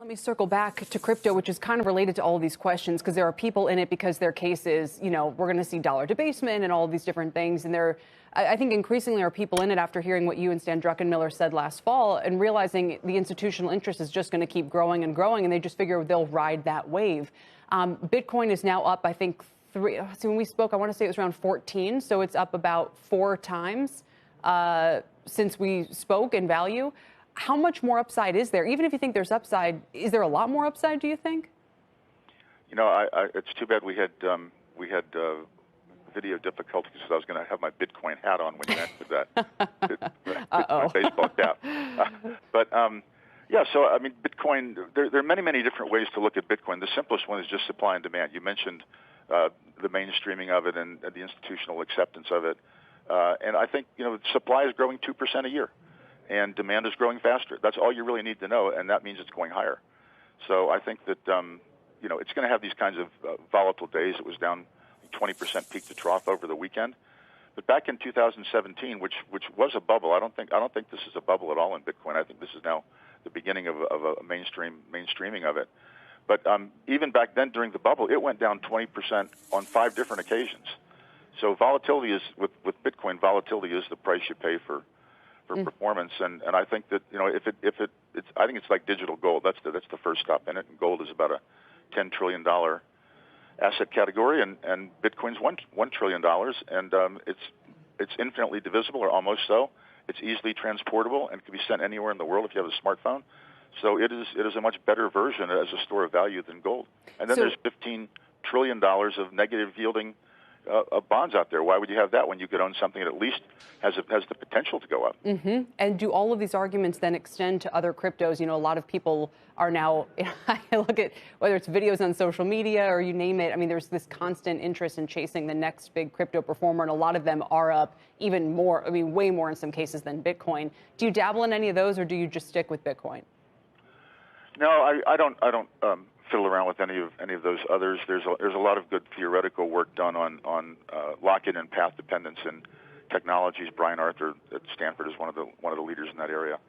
Let me circle back to crypto, which is kind of related to all of these questions, because there are people in it because their case is, we're going to see dollar debasement and all of these different things. And I think increasingly are people in it after hearing what you and Stan Druckenmiller said last fall and realizing the institutional interest is just going to keep growing and growing. And they just figure they'll ride that wave. Bitcoin is now up, I think, when we spoke, I want to say it was around 14. So it's up about 4 times since we spoke in value. How much more upside is there? Even if you think there's upside, is there a lot more upside, do you think? It's too bad we had video difficulties because I was going to have my Bitcoin hat on when you answered that. Bitcoin baseball cap. So, I mean, Bitcoin, there are many, many different ways to look at Bitcoin. The simplest one is just supply and demand. You mentioned the mainstreaming of it and the institutional acceptance of it. And I think, supply is growing 2% a year. And demand is growing faster. That's all you really need to know, and that means it's going higher. So I think that, it's going to have these kinds of volatile days. It was down 20% peak to trough over the weekend. But back in 2017, which was a bubble, I don't think this is a bubble at all in Bitcoin. I think this is now the beginning of a mainstreaming of it. But even back then during the bubble, it went down 20% on 5 different occasions. So volatility is, with Bitcoin, volatility is the price you pay for performance, and I think that I think it's like digital gold. That's the first stop in it. And gold is about a $10 trillion asset category, and Bitcoin's $1 trillion, and it's infinitely divisible, or almost so. It's easily transportable and can be sent anywhere in the world if you have a smartphone. So it is a much better version as a store of value than gold. And then there's $15 trillion of negative yielding bonds out there. Why would you have that when you could own something that at least has the potential to go up? Mm-hmm. And do all of these arguments then extend to other cryptos? A lot of people are now, I look at whether it's videos on social media or you name it. I mean, there's this constant interest in chasing the next big crypto performer, and a lot of them are up even more, way more in some cases than Bitcoin. Do you dabble in any of those, or do you just stick with Bitcoin? No, I don't fiddle around with any of those others. There's a lot of good theoretical work done on lock-in and path dependence in technologies. Brian Arthur at Stanford is one of the leaders in that area.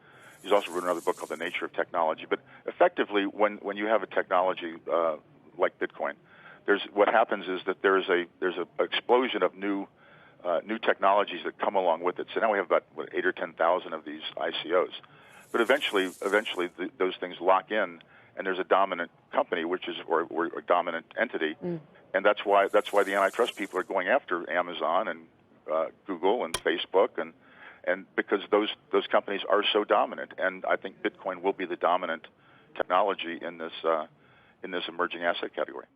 He's also written another book called The Nature of Technology. But effectively, when you have a technology like Bitcoin, what happens is that there's a explosion of new technologies that come along with it. So now we have about 8 or 10,000 of these ICOs. But eventually those things lock in, and there's a dominant company, or a dominant entity, and that's why the antitrust people are going after Amazon and Google and Facebook, and because those companies are so dominant. And I think Bitcoin will be the dominant technology in this emerging asset category.